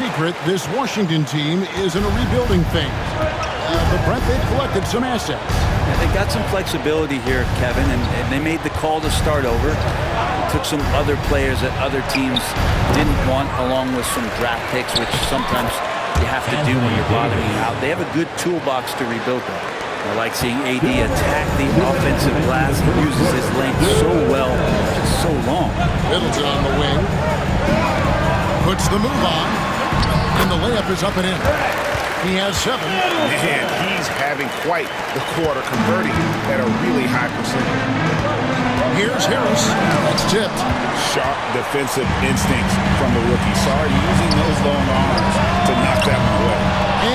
secret, this Washington team is in a rebuilding phase. But Brent, they've collected some assets. Yeah, they got some flexibility here, Kevin, and they made the call to start over. Took some other players that other teams didn't want, along with some draft picks, which sometimes you have to do when you're bottoming out. They have a good toolbox to rebuild that. I like seeing AD attack the offensive glass. He uses his length so well, just so long. Middleton on the wing. Puts the move on. And the layup is up and in. He has 7. Man, he's having quite the quarter, converting at a really high percentage. Here's Harris. That's tipped. Sharp defensive instincts from the rookie. Sorry, using those long arms to knock that one away.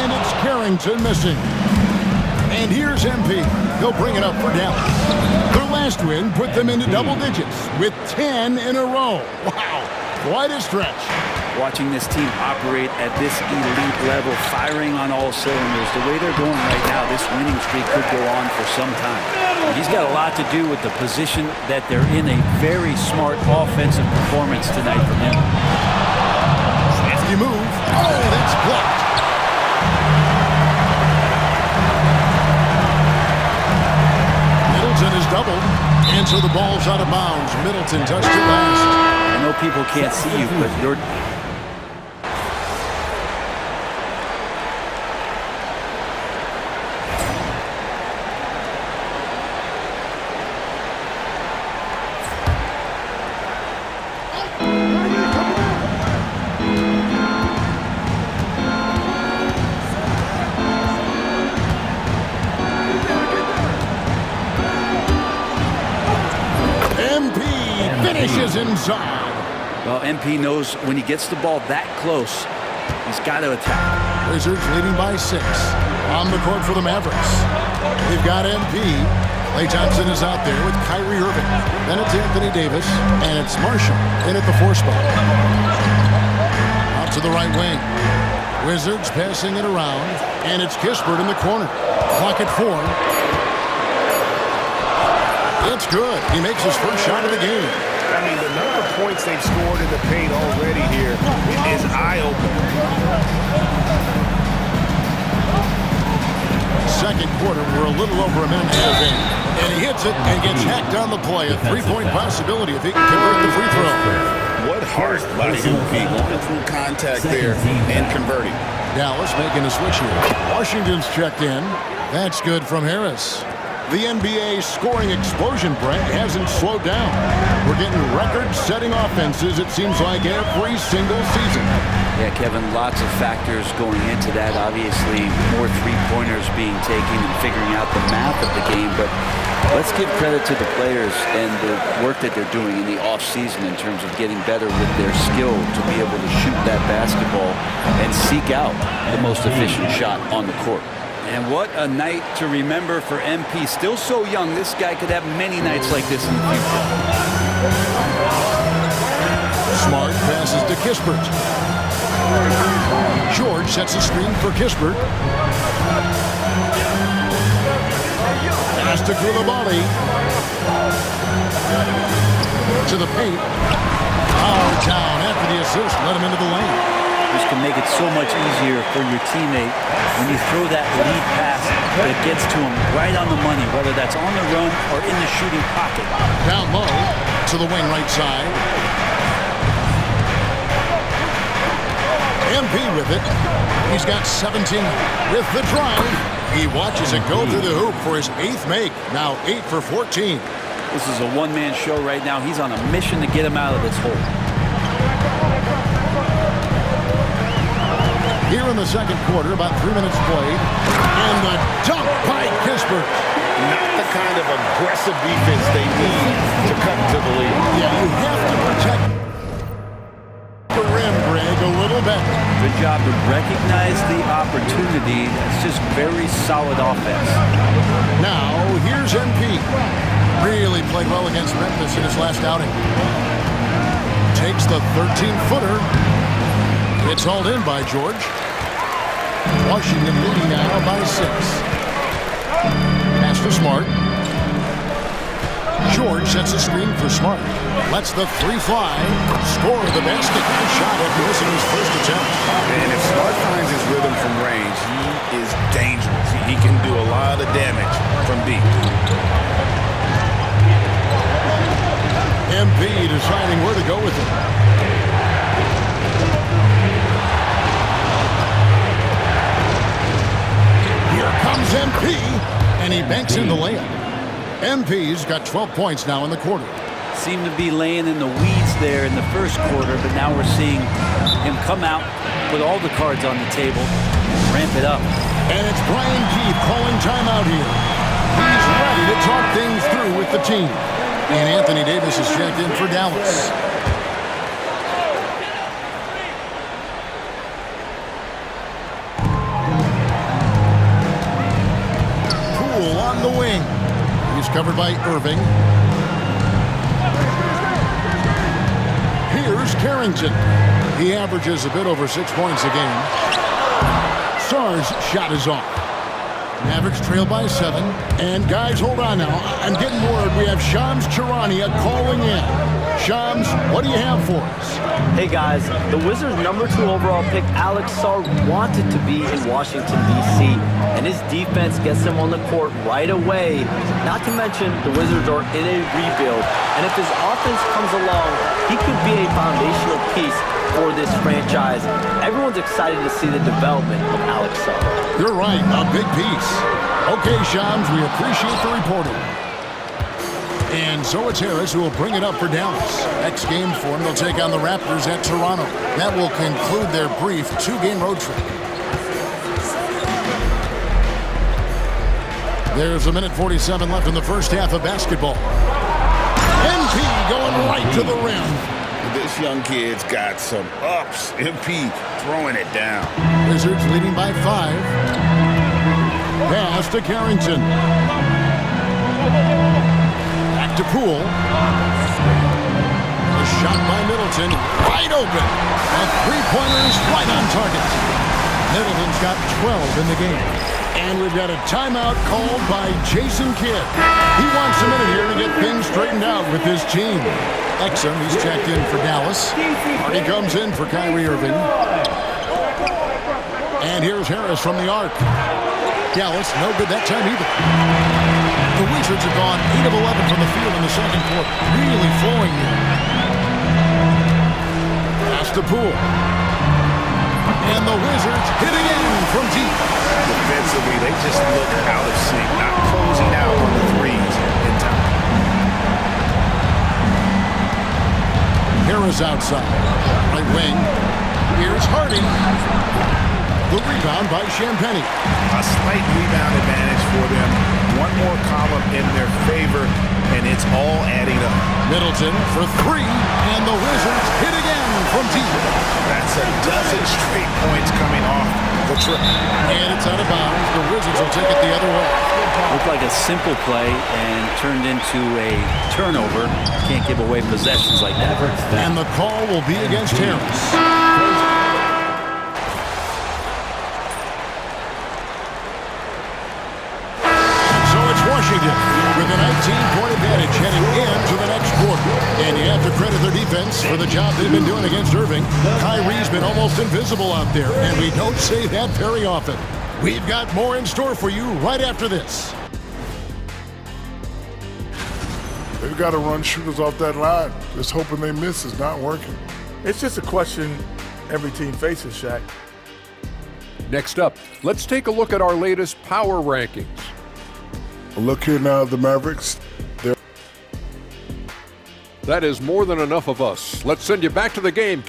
And it's Carrington missing. And here's MP. He'll bring it up for Dallas. Their last win put them into double digits with 10 in a row. Wow, quite a stretch. Watching this team operate at this elite level, firing on all cylinders, the way they're going right now, this winning streak could go on for some time. He's got a lot to do with the position that they're in. A very smart offensive performance tonight from him. Safety move. Oh, that's blocked. Middleton is doubled, and so the ball's out of bounds. Middleton touched it last. I know people can't see you, but you're... Finishes inside. Well, MP knows when he gets the ball that close, he's got to attack. Wizards leading by 6. On the court for the Mavericks. They've got MP. Klay Thompson is out there with Kyrie Irving. Then it's Anthony Davis, and it's Marshall in at the 4 spot. Out to the right wing. Wizards passing it around, and it's Kispert in the corner. Clock at 4. It's good. He makes his first shot of the game. I mean, the number of points they've scored in the paint already here is eye-opening. Second quarter, we're a little over a minute and a half in. And he hits it and gets hacked on the play. A 3-point possibility if he can convert the free throw. What heart by MP going through contact there and converting. Dallas making a switch here. Washington's checked in. That's good from Harris. The NBA scoring explosion, Brent, hasn't slowed down. We're getting record-setting offenses, it seems like, every single season. Yeah, Kevin, lots of factors going into that. Obviously, more three-pointers being taken and figuring out the math of the game. But let's give credit to the players and the work that they're doing in the off-season in terms of getting better with their skill to be able to shoot that basketball and seek out the most efficient shot on the court. And what a night to remember for MP. Still so young, this guy could have many nights like this in the future. Smart passes to Kispert. George sets a screen for Kispert. Pass to Koulibaly. To the paint. Foul down after the assist. Let him into the lane. This can make it so much easier for your teammate when you throw that lead pass that gets to him right on the money, whether that's on the run or in the shooting pocket. Down low to the wing right side. MP with it. He's got 17 with the drive. He watches it go through the hoop for his 8th make. Now 8 for 14. This is a one-man show right now. He's on a mission to get him out of this hole. Here in the second quarter, about 3 minutes played. And the dunk by Kispert. Not the kind of aggressive defense they need to cut to the lead. Yeah, you have to protect the rim, Greg, a little better. Good job to recognize the opportunity. That's just very solid offense. Now, here's MP. Really played well against Memphis in his last outing. Takes the 13-footer. It's hauled in by George. Washington leading now by 6. Pass to Smart. George sets a screen for Smart. Lets the 3 fly. Score the basket. Nice shot after missing his first attempt. And damage from deep. MP deciding where to go with it. Here comes MP, and he banks in the layup. MP's got 12 points now in the quarter. Seemed to be laying in the weeds there in the first quarter, but now we're seeing him come out with all the cards on the table, ramp it up. And it's Brian Keefe calling timeout here. He's ready to talk things through with the team. And Anthony Davis is checked in for Dallas. Poole on the wing. He's covered by Irving. Here's Carrington. He averages a bit over 6 points a game. Sarr's shot is off. Mavericks trail by 7. And guys, hold on now. I'm getting word we have Shams Charania calling in. Shams, what do you have for us? Hey guys, the Wizards' #2 overall pick Alex Sarr wanted to be in Washington, D.C., and his defense gets him on the court right away. Not to mention, the Wizards are in a rebuild, and if his offense comes along, he could be a foundational piece for this franchise. Everyone's excited to see the development of Alex Sarr. You're right, a big piece. Okay, Shams, we appreciate the reporting. And so it's Harris who will bring it up for Dallas. Next game for them, they'll take on the Raptors at Toronto. That will conclude their brief 2-game road trip. There's 1:47 left in the first half of basketball. MP going right to the rim. This young kid's got some ups. MP throwing it down. Wizards leading by 5. Pass to Carrington. Back to Poole. A shot by Middleton. Wide open. A three-pointer's right on target. Middleton's got 12 in the game. And we've got a timeout called by Jason Kidd. He wants a minute here to get things straightened out with his team. Exum, he's checked in for Dallas. Hardy comes in for Kyrie Irving. And here's Harris from the arc. Dallas, no good that time either. The Wizards have gone 8 of 11 from the field in the second quarter. Really flowing here. Pass to Poole. And the Wizards hit again from deep. Defensively, they just look out of sync, not closing out on the threes in time. Harris outside. Right wing. Here's Hardy. The rebound by Champagnie. A slight rebound advantage for them. One more column in their favor, and it's all adding up. Middleton for 3, and the Wizards hit again from deep. That's a dozen straight points coming off the trip. And it's out of bounds. The Wizards will take it the other way. Looked like a simple play and turned into a turnover. Can't give away possessions like that. And the call will be against Harris. Washington with a 19-point advantage heading into the next quarter. And you have to credit their defense for the job they've been doing against Irving. Kyrie's been almost invisible out there, and we don't say that very often. We've got more in store for you right after this. They've got to run shooters off that line. Just hoping they miss is not working. It's just a question every team faces, Shaq. Next up, let's take a look at our latest power rankings. Look here now, the Mavericks. That is more than enough of us. Let's send you back to the game.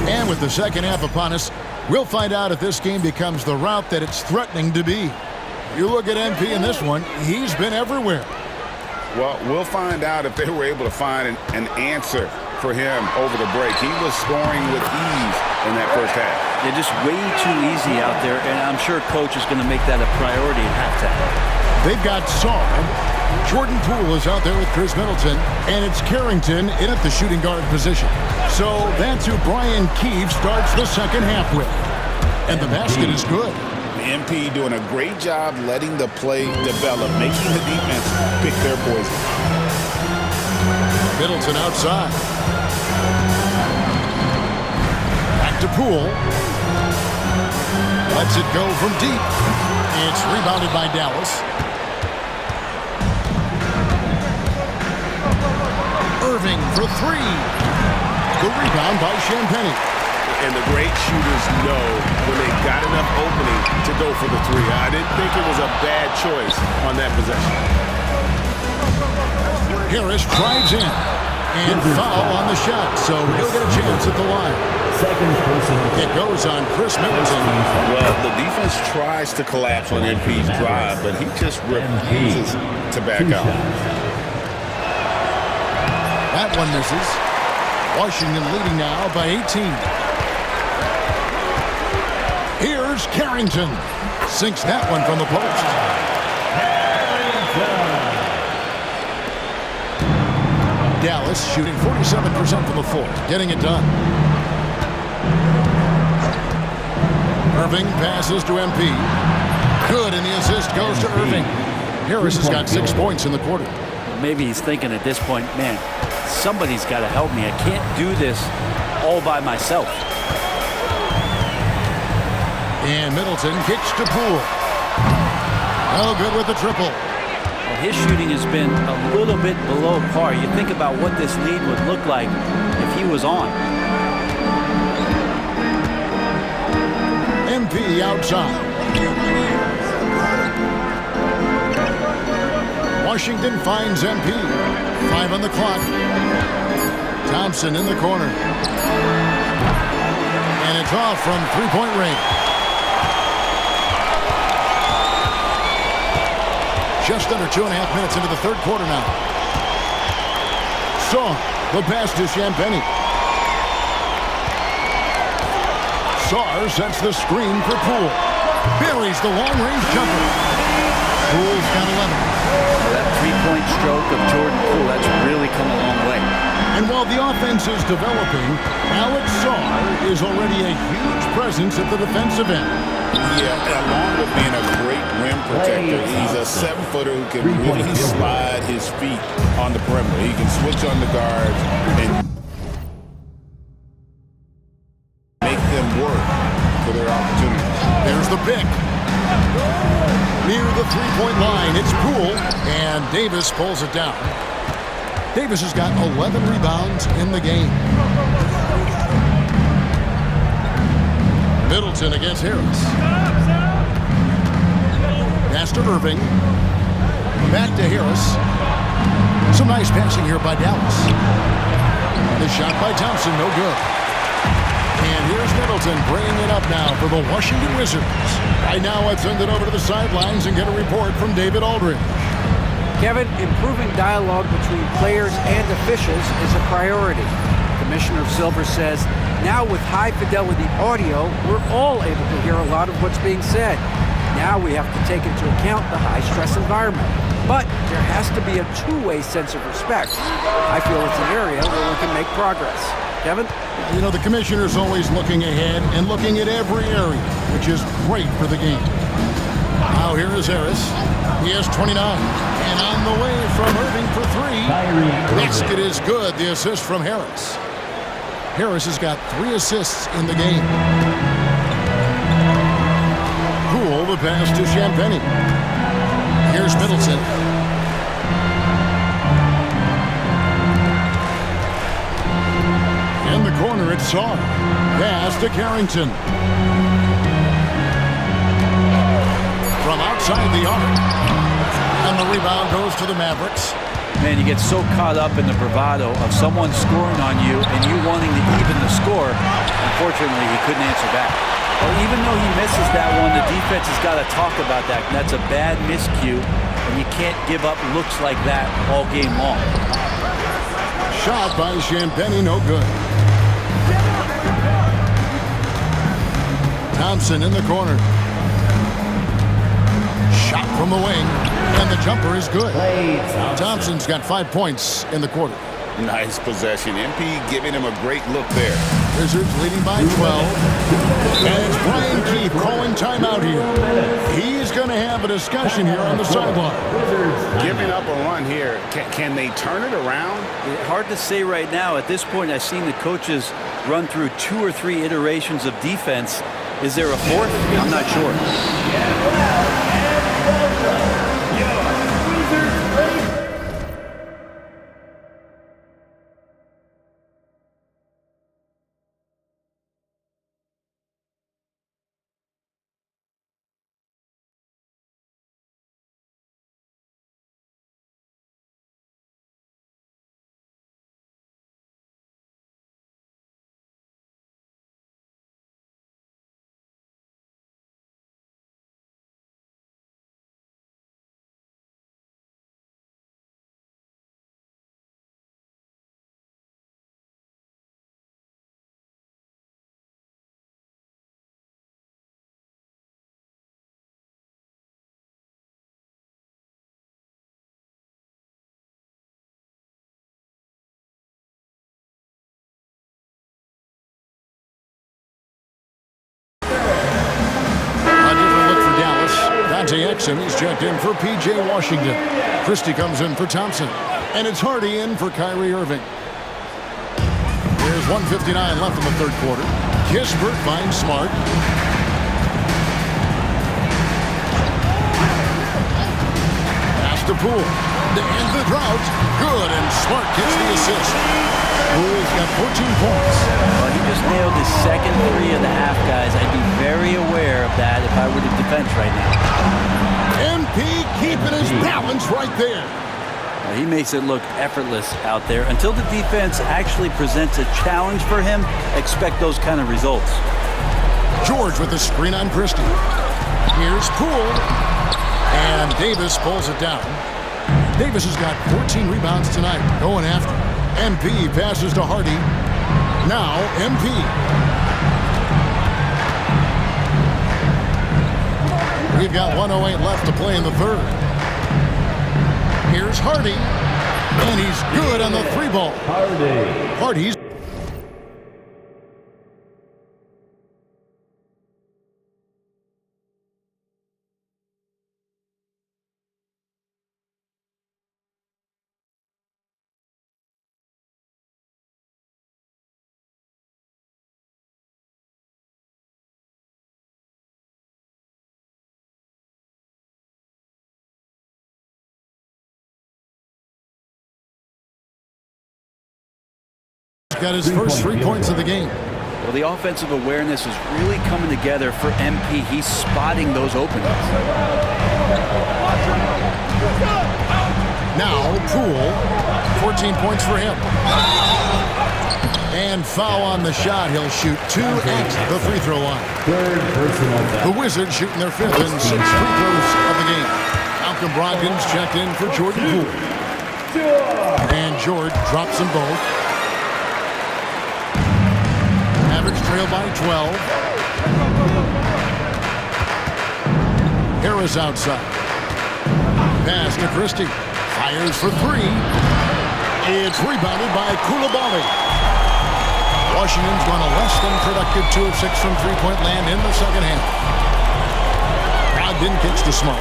And with the second half upon us, we'll find out if this game becomes the route that it's threatening to be. You look at MP in this one, he's been everywhere. Well, we'll find out if they were able to find an answer for him over the break. He was scoring with ease in that first half. They're just way too easy out there, and I'm sure coach is going to make that a priority at halftime. They've got Sarr. Jordan Poole is out there with Chris Middleton, and it's Carrington in at the shooting guard position. So that's who Brian Keefe starts the second half with. And the basket is good. MP doing a great job letting the play develop, making the defense pick their poison. Middleton outside. to Poole. Lets it go from deep. It's rebounded by Dallas. Irving for three. The rebound by Champagnie. And the great shooters know when they got enough opening to go for the three. I didn't think it was a bad choice on that possession. Harris drives in. And foul on the shot, so he'll get a chance at the line. It goes on Chris Middleton. Well, the defense tries to collapse on MP's drive, but he just refuses to back out. That one misses. Washington leading now by 18. Here's Carrington. Sinks that one from the post. Dallas shooting 47% from the floor, getting it done. Irving passes to MP. Good, and the assist goes to Irving. Harris has got 6 points in the quarter. Maybe he's thinking at this point, man, somebody's got to help me. I can't do this all by myself. And Middleton kicks to Poole. No good with the triple. Well, his shooting has been a little bit below par. You think about what this lead would look like if he was on. MP outside. Washington finds MP. 5 on the clock. Thompson in the corner. And it's off from three-point range. Just under 2.5 minutes into the third quarter now. Saw the pass to Champagnie. Sarr sets the screen for Poole. Buries the long-range jumper. Poole's got 11. That three-point stroke of Jordan Poole, that's really come a long way. And while the offense is developing, Alex Sarr is already a huge presence at the defensive end. Yeah, along with being a great rim protector, he's a 7-footer who can really slide his feet on the perimeter. He can switch on the guards and make them work for their opportunities. There's the pick. Near the three-point line, it's Poole, and Davis pulls it down. Davis has got 11 rebounds in the game. Middleton against Harris. Pass to Irving. Back to Harris. Some nice passing here by Dallas. The shot by Thompson, no good. And here's Middleton bringing it up now for the Washington Wizards. Right now, let's send it over to the sidelines and get a report from David Aldridge. Kevin, improving dialogue between players and officials is a priority. Commissioner Silver says, now with high-fidelity audio, we're all able to hear a lot of what's being said. Now we have to take into account the high-stress environment. But there has to be a two-way sense of respect. I feel it's an area where we can make progress. Kevin? You know, the commissioner's always looking ahead and looking at every area, which is great for the game. Now here is Harris. He has 29. And on the way from Irving for three. Basket is good. The assist from Harris. Harris has got 3 assists in the game. Poole, the pass to Champagnie. Here's Middleton. In the corner, it's Sarr. Pass to Carrington. From outside the arc. And the rebound goes to the Mavericks. Man, you get so caught up in the bravado of someone scoring on you and you wanting to even the score. Unfortunately, he couldn't answer back. Well, even though he misses that one, the defense has got to talk about that. That's a bad miscue, and you can't give up looks like that all game long. Shot by Champagnie, no good. Thompson in the corner. Shot from the wing, and the jumper is good. Thompson's got 5 points in the quarter. Nice possession. MP giving him a great look there. Wizards leading by 12. And it's Brian Keith calling timeout here. He's going to have a discussion here on the sideline. Giving up a run here. Can they turn it around? Hard to say right now. At this point, I've seen the coaches run through 2 or 3 iterations of defense. Is there a fourth? I'm not sure. Dante Exum, he's checked in for P.J. Washington. Christie comes in for Thompson. And it's Hardy in for Kyrie Irving. There's 1:59 left in the third quarter. Kispert finds Smart. Pass to Poole. To end the drought. Good, and Smart gets the assist. Poole's got 14 points. Well, he just nailed his second 3 of the half, guys. I'd be very aware of that if I were the defense right now. MP keeping his balance right there. Well, he makes it look effortless out there. Until the defense actually presents a challenge for him, expect those kind of results. George with the screen on Christie. Here's Poole. And Davis pulls it down. Davis has got 14 rebounds tonight. Going after. MP passes to Hardy. Now MP. We've got 1:08 left to play in the third. Here's Hardy. And he's good on the 3-ball. Hardy's. Got his first 3 points of the game. Well, the offensive awareness is really coming together for MP. He's spotting those openings. Now Poole, 14 points for him. And foul on the shot. He'll shoot 2 at the free throw line. The Wizards shooting their 5th and 6th free throws of the game. Malcolm Brogdon's checked in for Jordan Poole. And George drops them both. Trail by 12. Harris outside. Pass to Christie. Fires for 3. It's rebounded by Coulibaly. Washington's gone a less than productive 2 of 6 from three-point land in the second half. Brogdon kicks to Smart.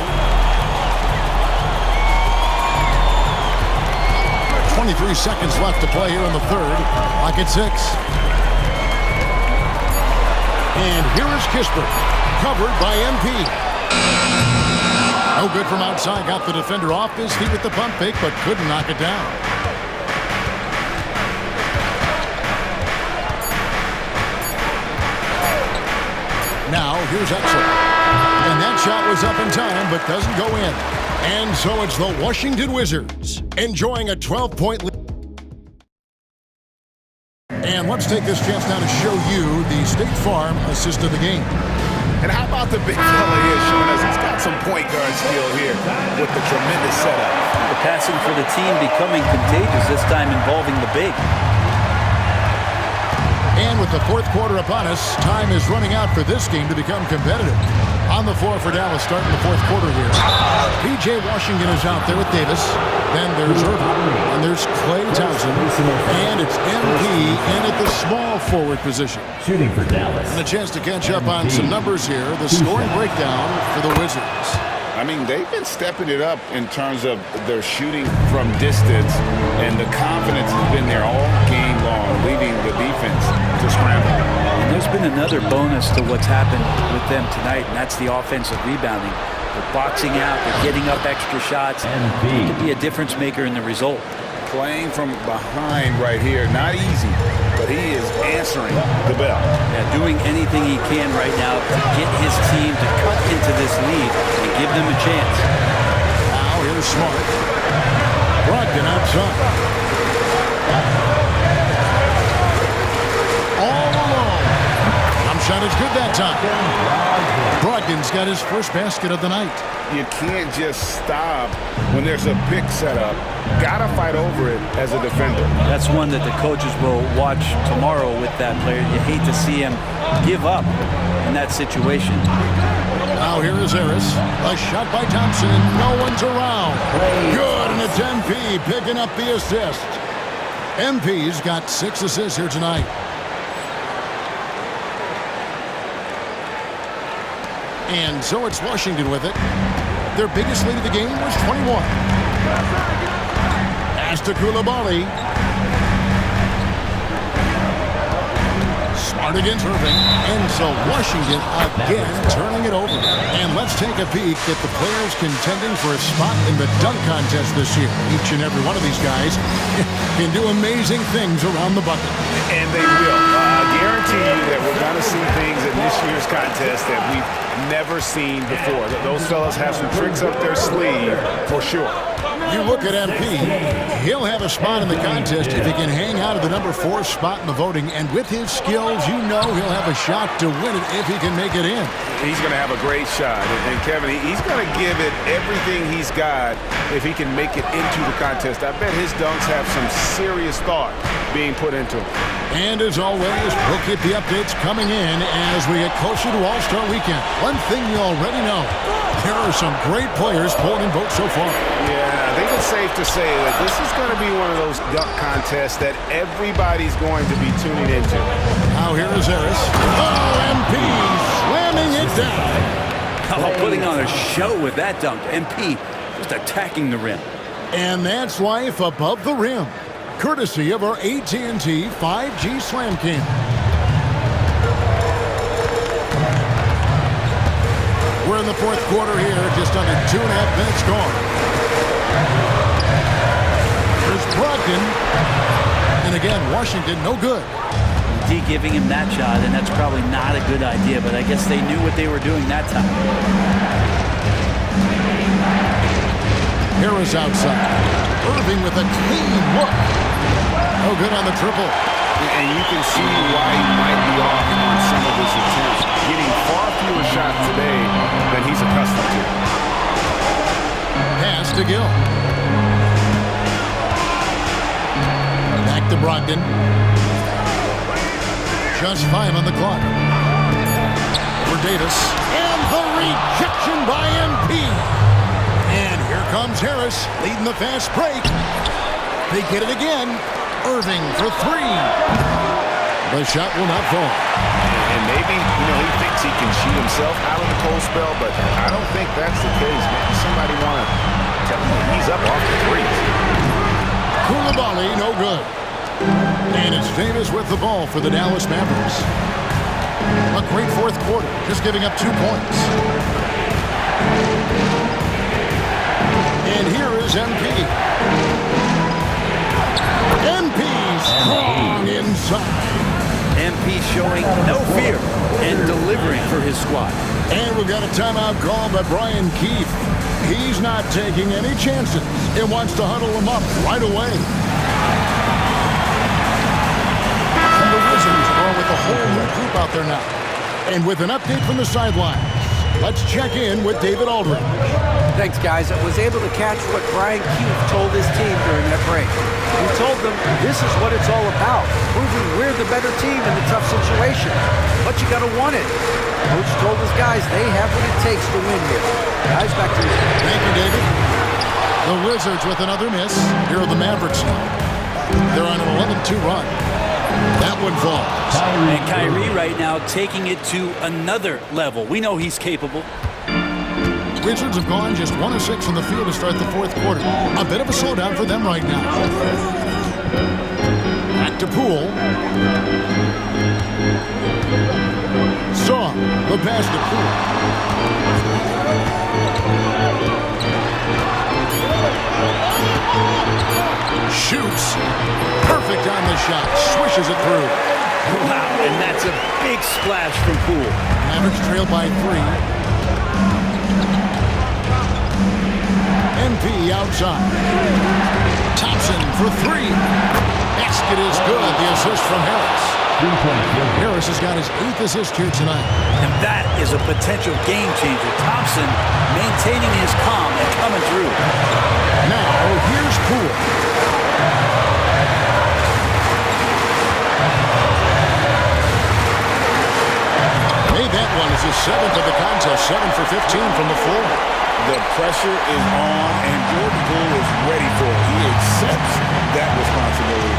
23 seconds left to play here in the third. Clock at 6. And here is Kispert, covered by MP. No good from outside. Got the defender off his feet with the pump fake, but couldn't knock it down. Now, here's Exum. And that shot was up in time, but doesn't go in. And so it's the Washington Wizards enjoying a 12-point lead. And let's take this chance now to show you the State Farm assist of the game. And how about the big fella here showing us he's got some point guard skill here with the tremendous setup. The passing for the team becoming contagious, this time involving the big. And with the fourth quarter upon us, time is running out for this game to become competitive. On the floor for Dallas starting the fourth quarter here. P.J. Washington is out there with Davis. Then there's Irving. And there's Klay Thompson. And it's MP in at the small forward position. Shooting for Dallas. And a chance to catch up on some numbers here. The scoring breakdown for the Wizards. I mean, they've been stepping it up in terms of their shooting from distance, and the confidence has been there all game long, leading the defense to scramble. And there's been another bonus to what's happened with them tonight, and that's the offensive rebounding. They're boxing out, they're getting up extra shots. It could be a difference maker in the result. Playing from behind right here, not easy, but he is answering the bell. Yeah, doing anything he can right now to get his team to cut into this lead and give them a chance. Now here's Smart. Brogdon outside. All alone. Jump shot is good that time. Brogdon's got his first basket of the night. You can't just stop when there's a pick set up. Gotta fight over it as a defender. That's one that the coaches will watch tomorrow with that player. You hate to see him give up in that situation. Now here is Harris. A shot by Thompson. No one's around. Good, and it's MP picking up the assist. MP's got 6 assists here tonight. And so it's Washington with it. Their biggest lead of the game was 21. Pass to Coulibaly. Smart against Irving. And so Washington again turning it over. And let's take a peek at the players contending for a spot in the dunk contest this year. Each and every one of these guys can do amazing things around the bucket. And they will. I guarantee you that we're going to see things in this year's contest that we've never seen before. Those fellas have some tricks up their sleeve for sure. You look at MP, he'll have a spot in the contest if he can hang out of the number 4 spot in the voting. And with his skills, you know he'll have a shot to win it if he can make it in. He's going to have a great shot. And Kevin, he's going to give it everything he's got if he can make it into the contest. I bet his dunks have some serious thought being put into them. And as always, we'll keep the updates coming in as we get closer to All-Star Weekend. One thing you already know, there are some great players pulling in votes so far. Yeah, I think it's safe to say that this is going to be one of those dunk contests that everybody's going to be tuning into. Now here is Harris. Oh, MP slamming it down. Oh, putting on a show with that dunk. MP just attacking the rim. And that's life above the rim, courtesy of our AT&T 5G Slam Cam. We're in the fourth quarter here, just under 2.5 minutes gone. There's Brogdon. And again, Washington, no good. D giving him that shot, and that's probably not a good idea, but I guess they knew what they were doing that time. Harris outside. Irving with a clean look. Oh, good on the triple. And you can see why he might be off on some of his attempts. Getting far fewer shots today than he's accustomed to. Pass to Gill. Back to Brogdon. Just 5 on the clock. For Davis. And the rejection by MP. And here comes Harris leading the fast break. They get it again. Irving for 3. The shot will not fall. And maybe, he thinks he can shoot himself out of the cold spell, but I don't think that's the case. Maybe somebody want to tell him he's up off the threes. Coulibaly, no good. And it's Davis with the ball for the Dallas Mavericks. A great fourth quarter, just giving up 2 points. And here is MP. MP strong inside. MP showing no fear and delivering for his squad. And we've got a timeout call by Brian Keith. He's not taking any chances. He wants to huddle them up right away. And the Wizards are with the whole new group out there now. And with an update from the sidelines, Let's check in with David Aldridge. Thanks, guys. I was able to catch what Brian Keefe told his team during that break. He told them this is what it's all about, proving we're the better team in a tough situation. But you got to want it. Coach told his guys they have what it takes to win here. Guys, back to you. Thank you, David. The Wizards with another miss. Here are the Mavericks now. They're on an 11-2 run. That one falls. And Kyrie right now taking it to another level. We know he's capable. Wizards have gone just 1 of 6 in the field to start the fourth quarter. A bit of a slowdown for them right now. Back to Poole. Song, the pass to Poole. Shoots. Perfect on the shot. Swishes it through. Wow, and that's a big splash from Poole. Mavericks trail by 3. MP outside. Thompson for 3. Basket is good. The assist from Harris. Harris has got his 8th assist here tonight. And that is a potential game changer. Thompson maintaining his calm and coming through. Now, here's Poole. Made that one as his 7th of the contest. 7 for 15 from the floor. The pressure is on, and Jordan Poole is ready for it. He accepts that responsibility.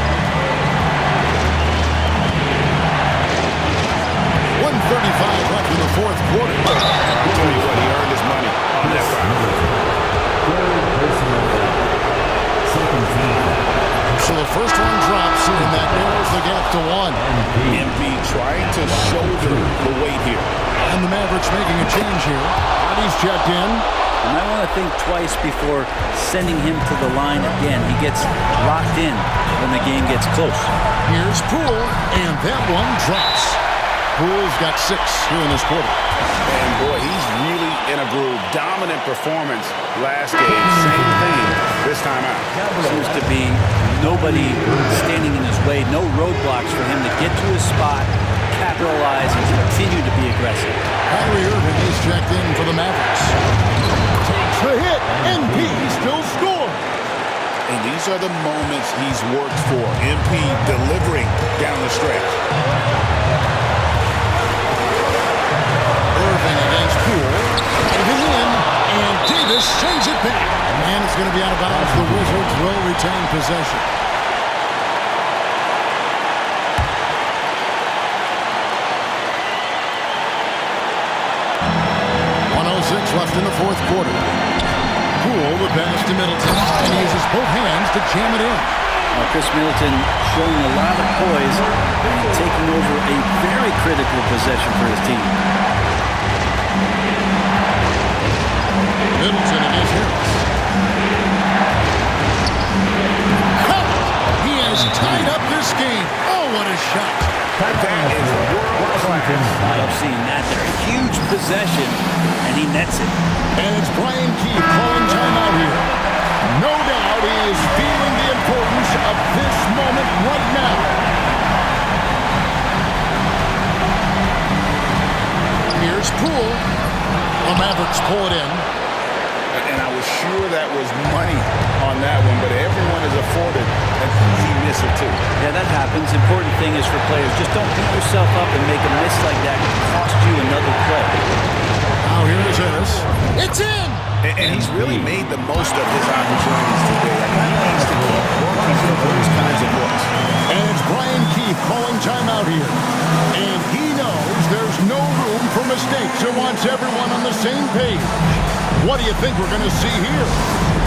1:35 left in the fourth quarter. I'll tell you what, he earned his money on that foul. So the first one drops, and that narrows the gap to 1. MP trying to shoulder the weight here. And the Mavericks making a change here. Bodies checked in. You might want to think twice before sending him to the line again. He gets locked in when the game gets close. Here's Poole, and that one drops. Poole's got 6 here in this quarter. And boy, he's really in a groove. Dominant performance last game. Same thing this time out. Seems to be nobody standing in his way. No roadblocks for him to get to his spot, capitalize, and continue to be aggressive. Kyrie Irving is checked in for the Mavericks. Takes the hit. MP still scores. And these are the moments he's worked for. MP delivering down the stretch. Irving against Poole. Driving in, and Davis sends it back. And it's going to be out of bounds. The Wizards will retain possession. Left in the fourth quarter. Poole, the pass to Middleton, and he uses both hands to jam it in. Chris Middleton showing a lot of poise and taking over a very critical possession for his team. Middleton against Harris. He has tied up this game. Oh, what a shot. That is world class. I love seeing that. They're a huge possession, and he nets it. And it's Brian Keefe calling timeout here. No doubt he is feeling the importance of this moment right now. Here's Poole. The Mavericks pull it in. And I was sure that was money on that one, but everyone is afforded an easy miss or two. Yeah, that happens. Important thing is for players, just don't beat yourself up and make a miss like that. It could cost you another play. Now here is Harris. It's in! And he's really made the most of his opportunities today. I mean, he needs to keep working for those kinds of looks. And it's Brian Keefe calling timeout here. And he knows there's no room for mistakes and wants everyone on the same page. What do you think we're going to see here?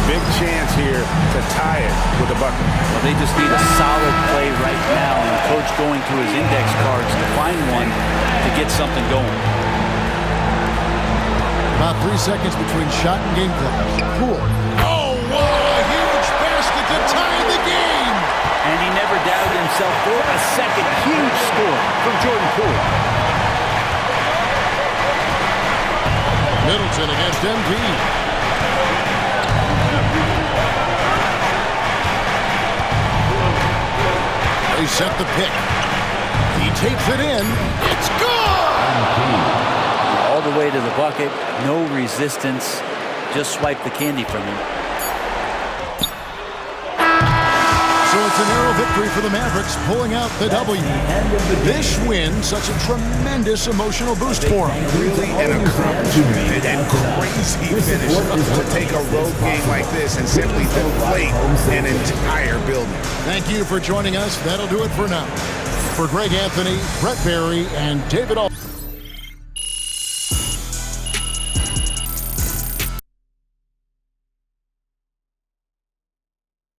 Big chance here to tie it with a bucket. Well, they just need a solid play right now, and the coach going through his index cards to find one to get something going. About 3 seconds between shot and game clock. Poole. Oh, what a huge basket to tie the game! And he never doubted himself for a second. Huge score from Jordan Poole. Middleton against MP. They set the pick. He takes it in. It's good! All the way to the bucket. No resistance. Just swipe the candy from him. So it's a narrow victory for the Mavericks, pulling out the W. This win, such a tremendous emotional boost for them. Really an accomplishment and crazy finish to take a road game like this and simply deflate an entire building. Thank you for joining us. That'll do it for now. For Greg Anthony, Brett Barry, and David Aldridge.